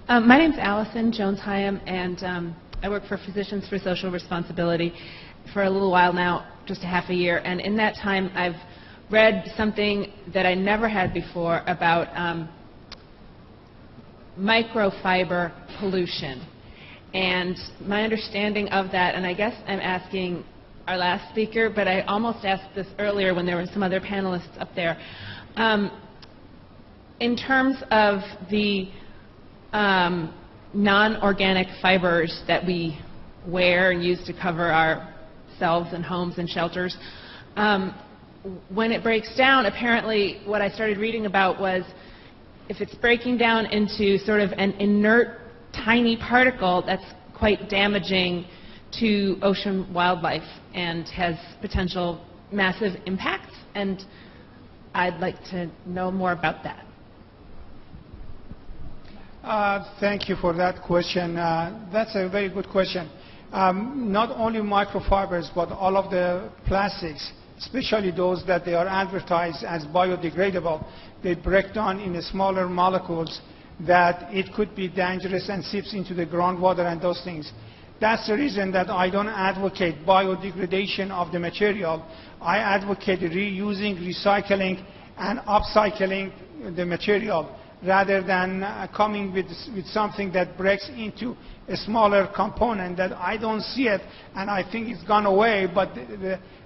My name's Allison Jones-Hyam, and I work for Physicians for Social Responsibility for a little while now, just a half a year. And in that time, I've read something that I never had before about microfiber pollution. And my understanding of that, and I guess I'm asking our last speaker, but I almost asked this earlier when there were some other panelists up there. In terms of the non-organic fibers that we wear and use to cover ourselves and homes and shelters, when it breaks down, apparently what I started reading about was if it's breaking down into sort of an inert tiny particle, that's quite damaging to ocean wildlife and has potential massive impacts, and I'd like to know more about that. Thank you for that question. That's a very good question. Not only microfibers, but all of the plastics, especially those that they are advertised as biodegradable, they break down in smaller molecules that it could be dangerous and seeps into the groundwater and those things. That's the reason that I don't advocate biodegradation of the material. I advocate reusing, recycling, and upcycling the material, rather than coming with something that breaks into a smaller component that I don't see it, and I think it's gone away, but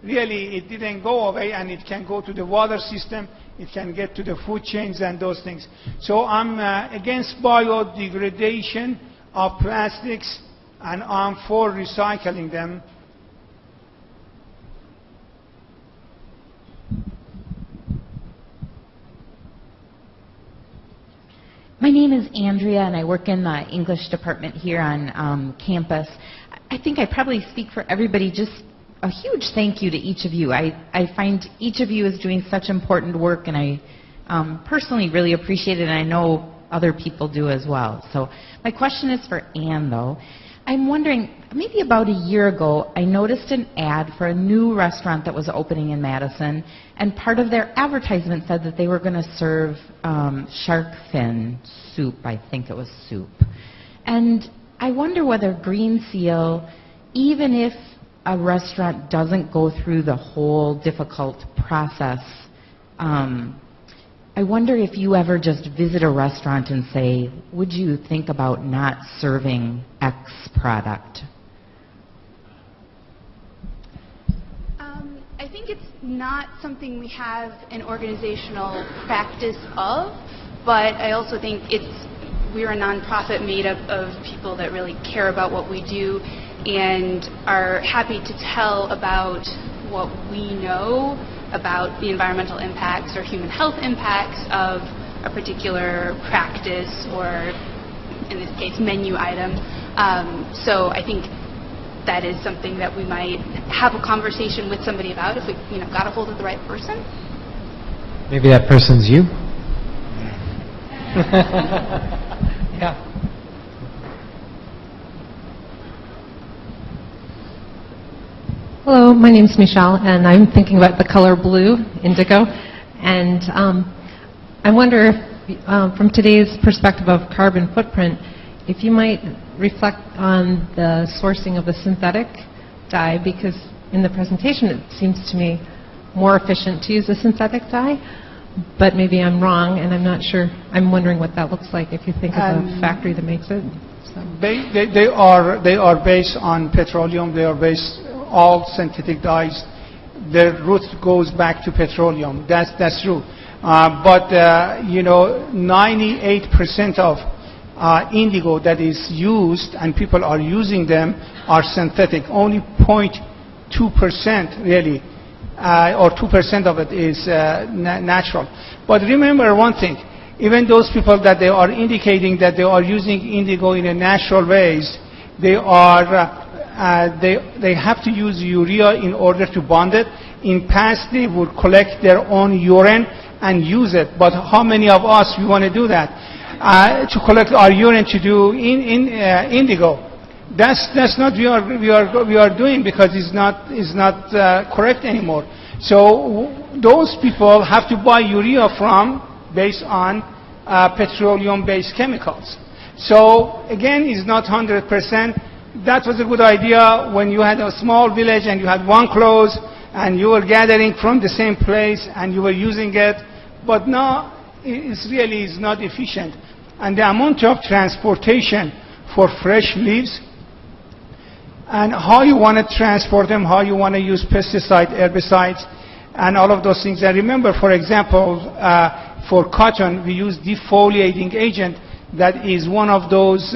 really it didn't go away, and it can go to the water system, it can get to the food chains and those things. So I'm against biodegradation of plastics, and I'm for recycling them. My name is Andrea, and I work in the English department here on campus. I think I probably speak for everybody. Just a huge thank you to each of you. I find each of you is doing such important work, and I personally really appreciate it, and I know other people do as well. So my question is for Anne, though. I'm wondering, maybe about a year ago, I noticed an ad for a new restaurant that was opening in Madison, and part of their advertisement said that they were going to serve shark fin soup. I think it was soup. And I wonder whether Green Seal, even if a restaurant doesn't go through the whole difficult process, I wonder if you ever just visit a restaurant and say, would you think about not serving X product? I think it's not something we have an organizational practice of, but I also think we're a nonprofit made up of people that really care about what we do and are happy to tell about what we know about the environmental impacts or human health impacts of a particular practice or, in this case, menu item. So I think that is something that we might have a conversation with somebody about if we got a hold of the right person. Maybe that person's you? Yeah. Hello, my name's Michelle, and I'm thinking about the color blue, indigo. And I wonder if, from today's perspective of carbon footprint, if you might reflect on the sourcing of the synthetic dye, because in the presentation it seems to me more efficient to use a synthetic dye, but maybe I'm wrong, and I'm not sure. I'm wondering what that looks like if you think of a factory that makes it. So. They are based on petroleum. They are based all synthetic dyes. Their root goes back to petroleum. That's true. But 98% of indigo that is used and people are using them are synthetic. Only 0.2% really, or 2% of it is natural. But remember one thing, even those people that they are indicating that they are using indigo in a natural ways, they have to use urea in order to bond it. In past, they would collect their own urine and use it. But how many of us we want to do that? To collect our urine to do indigo. That's not we are doing, because it's not correct anymore. So those people have to buy urea based on petroleum-based chemicals. So again, it's not 100%. That was a good idea when you had a small village and you had one clothes and you were gathering from the same place and you were using it. But now it really is not efficient. And the amount of transportation for fresh leaves and how you want to transport them, how you want to use pesticide, herbicides, and all of those things. And remember, for example, for cotton, we use defoliating agent that is one of those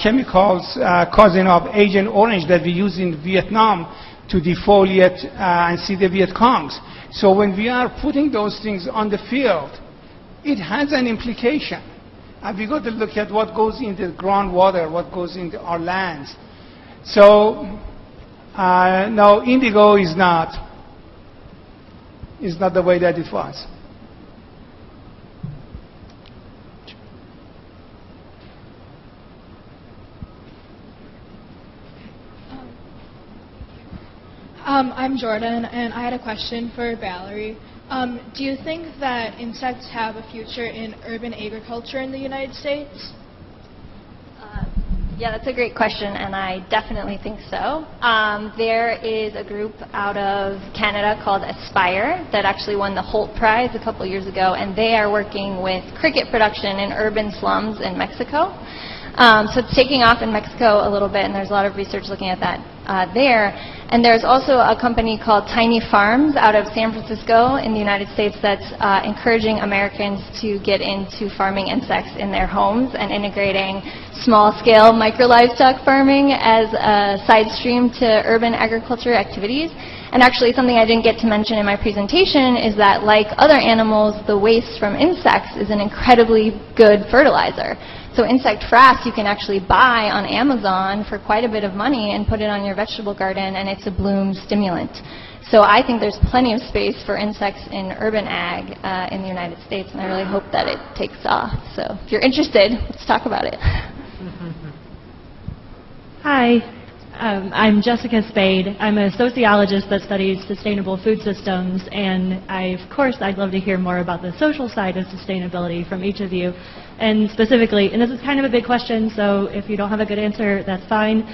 chemicals, cousin of Agent Orange that we use in Vietnam to defoliate and see the Viet Congs. So when we are putting those things on the field, it has an implication. And we got to look at what goes into the groundwater, what goes into our lands. So, no, indigo is not the way that it was. I'm Jordan, and I had a question for Valerie. Do you think that insects have a future in urban agriculture in the United States? Yeah, that's a great question, and I definitely think so. There is a group out of Canada called Aspire that actually won the Holt Prize a couple years ago, and they are working with cricket production in urban slums in Mexico. So it's taking off in Mexico a little bit, and there's a lot of research looking at that there. And there's also a company called Tiny Farms out of San Francisco in the United States that's encouraging Americans to get into farming insects in their homes and integrating small-scale micro-livestock farming as a side stream to urban agriculture activities. And actually, something I didn't get to mention in my presentation is that, like other animals, the waste from insects is an incredibly good fertilizer. So insect frass you can actually buy on Amazon for quite a bit of money and put it on your vegetable garden, and it's a bloom stimulant. So I think there's plenty of space for insects in urban ag in the United States, and I really hope that it takes off. So if you're interested, let's talk about it. Hi, I'm Jessica Spade. I'm a sociologist that studies sustainable food systems, and of course I'd love to hear more about the social side of sustainability from each of you. And specifically, and this is kind of a big question, so if you don't have a good answer, that's fine.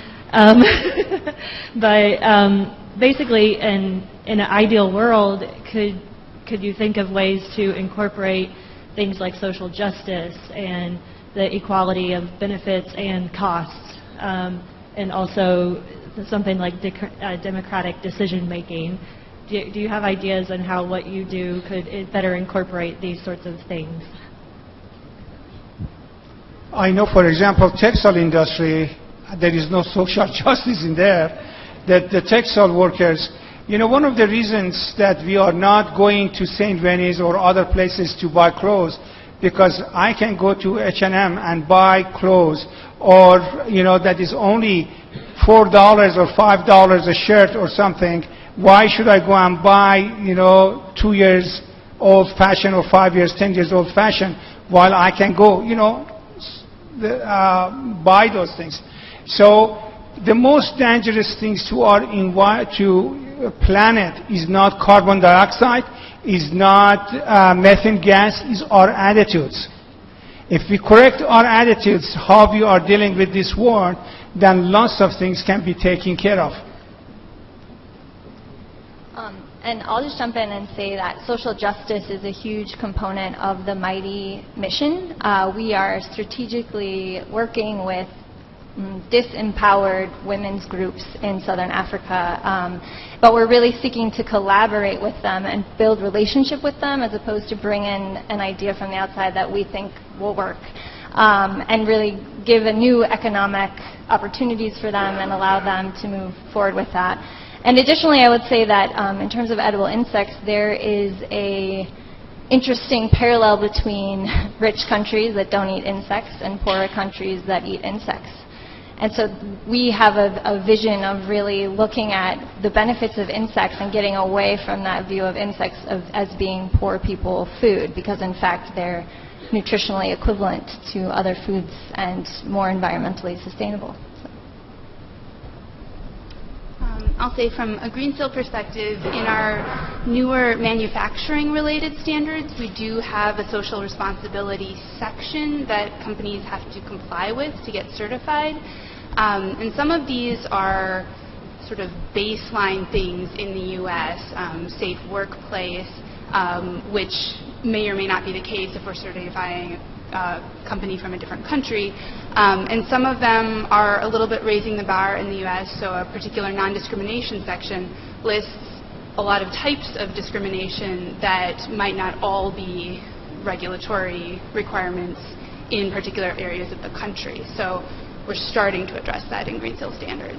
But basically, in an ideal world, could you think of ways to incorporate things like social justice and the equality of benefits and costs, and also something like democratic decision making? Do you have ideas on how what you do could better incorporate these sorts of things? I know, for example, textile industry, there is no social justice in there, that the textile workers, you know, one of the reasons that we are not going to St. Denis or other places to buy clothes, because I can go to H&M and buy clothes, or, you know, that is only $4 or $5 a shirt or something. Why should I go and buy, you know, 2 years old fashion or 5 years, 10 years old fashion, while I can go, you know, buy those things? So the most dangerous things to our planet is not carbon dioxide, is not methane gas, is our attitudes. If we correct our attitudes, how we are dealing with this world, then lots of things can be taken care of. And I'll just jump in and say that social justice is a huge component of the Mighty mission. We are strategically working with disempowered women's groups in Southern Africa, but we're really seeking to collaborate with them and build relationship with them, as opposed to bring in an idea from the outside that we think will work, and really give a new economic opportunities for them and allow them to move forward with that. And additionally, I would say that in terms of edible insects, there is a interesting parallel between rich countries that don't eat insects and poorer countries that eat insects. And so we have a vision of really looking at the benefits of insects and getting away from that view of insects as being poor people food, because in fact they're nutritionally equivalent to other foods and more environmentally sustainable. I'll say from a green steel perspective, in our newer manufacturing-related standards, we do have a social responsibility section that companies have to comply with to get certified. And some of these are sort of baseline things in the U.S., safe workplace, which may or may not be the case if we're certifying a company from a different country. And some of them are a little bit raising the bar in the U.S., so a particular non-discrimination section lists a lot of types of discrimination that might not all be regulatory requirements in particular areas of the country. So we're starting to address that in green steel standards.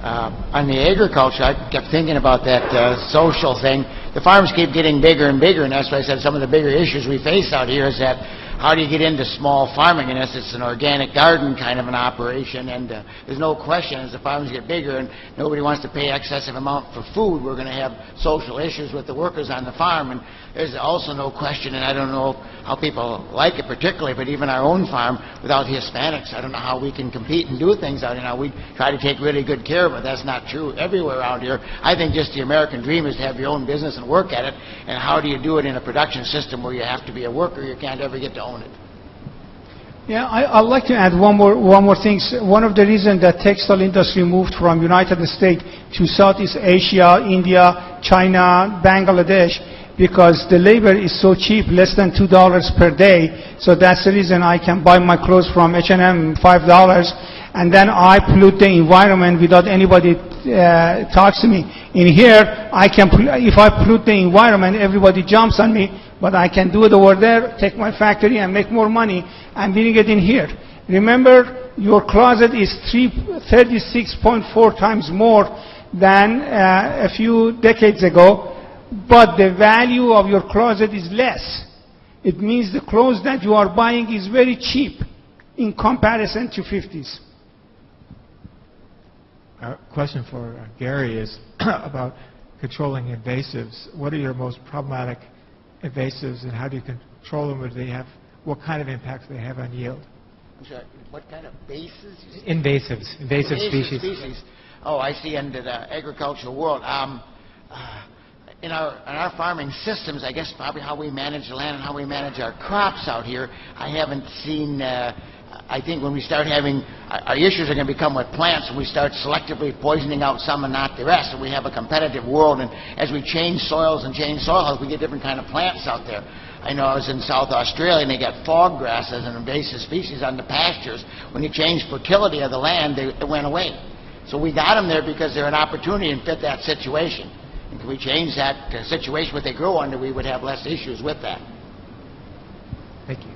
On the agriculture, I kept thinking about that social thing. The farms keep getting bigger and bigger, and that's why I said some of the bigger issues we face out here is that how do you get into small farming? And it's an organic garden kind of an operation, and there's no question as the farms get bigger and nobody wants to pay excessive amount for food, we're going to have social issues with the workers on the farm. And there's also no question, and I don't know how people like it particularly, but even our own farm, without the Hispanics, I don't know how we can compete and do things out here. Now, we try to take really good care of it. That's not true everywhere around here. I think just the American dream is to have your own business and work at it, and how do you do it in a production system where you have to be a worker, you can't ever get to own it. Yeah, I'd like to add one more thing. One of the reasons that textile industry moved from United States to Southeast Asia, India, China, Bangladesh, because the labor is so cheap, less than $2 per day. So that's the reason I can buy my clothes from H&M $5, and then I pollute the environment without anybody talks to me. In here, if I pollute the environment, everybody jumps on me, but I can do it over there, take my factory and make more money and bring it in here. Remember, your closet is 36.4 times more than a few decades ago, but the value of your closet is less. It means the clothes that you are buying is very cheap in comparison to 50s. Our question for Gary is about controlling invasives. What are your most problematic invasives, and how do you control them? What kind of impacts do they have on yield? I'm sorry, what kind of bases? Invasive species. Oh, I see, into the agricultural world. In our farming systems, I guess probably how we manage the land and how we manage our crops out here, I haven't seen, I think when we start having, our issues are going to become with plants, and we start selectively poisoning out some and not the rest, and we have a competitive world, and as we change soils and change soil health, we get different kind of plants out there. I know I was in South Australia, and they got fog grass as an invasive species on the pastures. When you change fertility of the land, it went away. So we got them there because they're an opportunity and fit that situation. And can we change that situation what they grow under, we would have less issues with that. Thank you.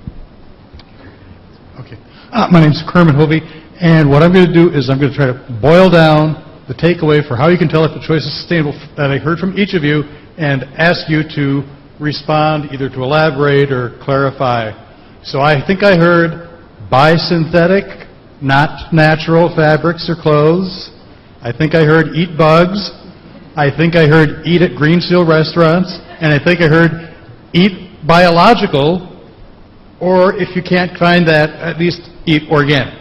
Okay. My name's Kermit Hovey, and what I'm going to do is I'm going to try to boil down the takeaway for how you can tell if the choice is sustainable that I heard from each of you, and ask you to respond, either to elaborate or clarify. So I think I heard buy synthetic, not natural fabrics or clothes. I think I heard eat bugs. I think I heard eat at green steel restaurants. And I think I heard eat biological, or if you can't find that, at least eat organic.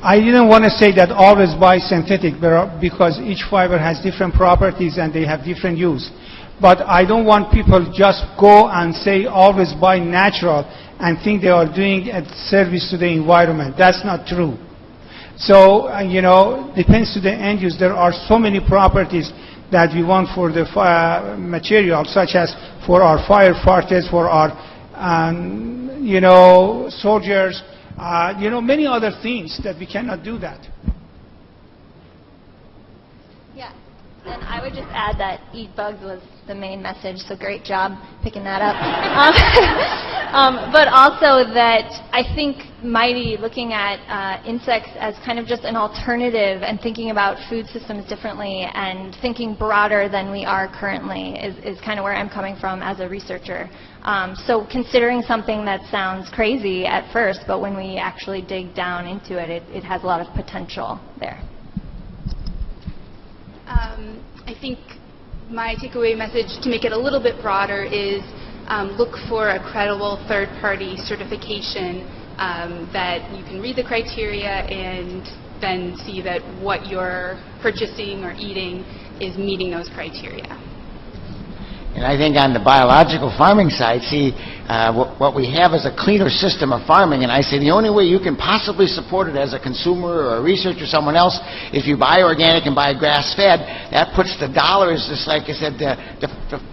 I didn't want to say that always buy synthetic, because each fiber has different properties and they have different use. But I don't want people just go and say always buy natural and think they are doing a service to the environment. That's not true. So, depends to the end use. There are so many properties that we want for the material, such as for our firefighters, for our, soldiers, many other things that we cannot do that. Yeah, and I would just add that eat bugs was the main message, so great job picking that up. But also that I think Mighty looking at insects as kind of just an alternative and thinking about food systems differently and thinking broader than we are currently is kind of where I'm coming from as a researcher. So considering something that sounds crazy at first, but when we actually dig down into it, it has a lot of potential there. I think my takeaway message, to make it a little bit broader, is look for a credible third-party certification that you can read the criteria and then see that what you're purchasing or eating is meeting those criteria. And I think on the biological farming side, see, what we have is a cleaner system of farming, and I say the only way you can possibly support it as a consumer or a researcher or someone else, if you buy organic and buy grass-fed, that puts the dollars, just like I said,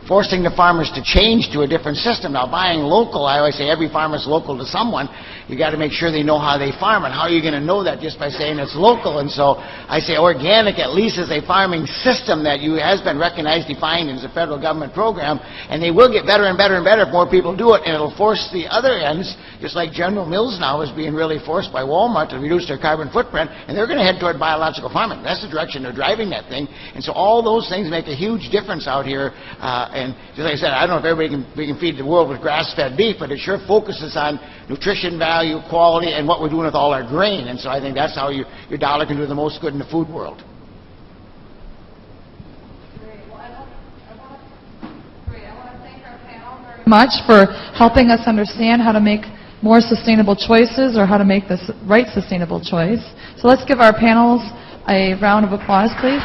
forcing the farmers to change to a different system. Now, buying local, I always say every farmer's local to someone. You got to make sure they know how they farm, and how are you going to know that just by saying it's local? And so I say organic at least is a farming system that has been recognized, defined as a federal government program, and they will get better and better and better if more people do it, and it'll force the other ends, just like General Mills now is being really forced by Walmart to reduce their carbon footprint, and they're going to head toward biological farming. That's the direction they're driving that thing, and so all those things make a huge difference out here, and just like I said, I don't know if we can feed the world with grass-fed beef, but it sure focuses on nutrition value, quality, and what we're doing with all our grain, and so I think that's how your dollar can do the most good in the food world. Much for helping us understand how to make more sustainable choices or how to make the right sustainable choice. So let's give our panels a round of applause, please.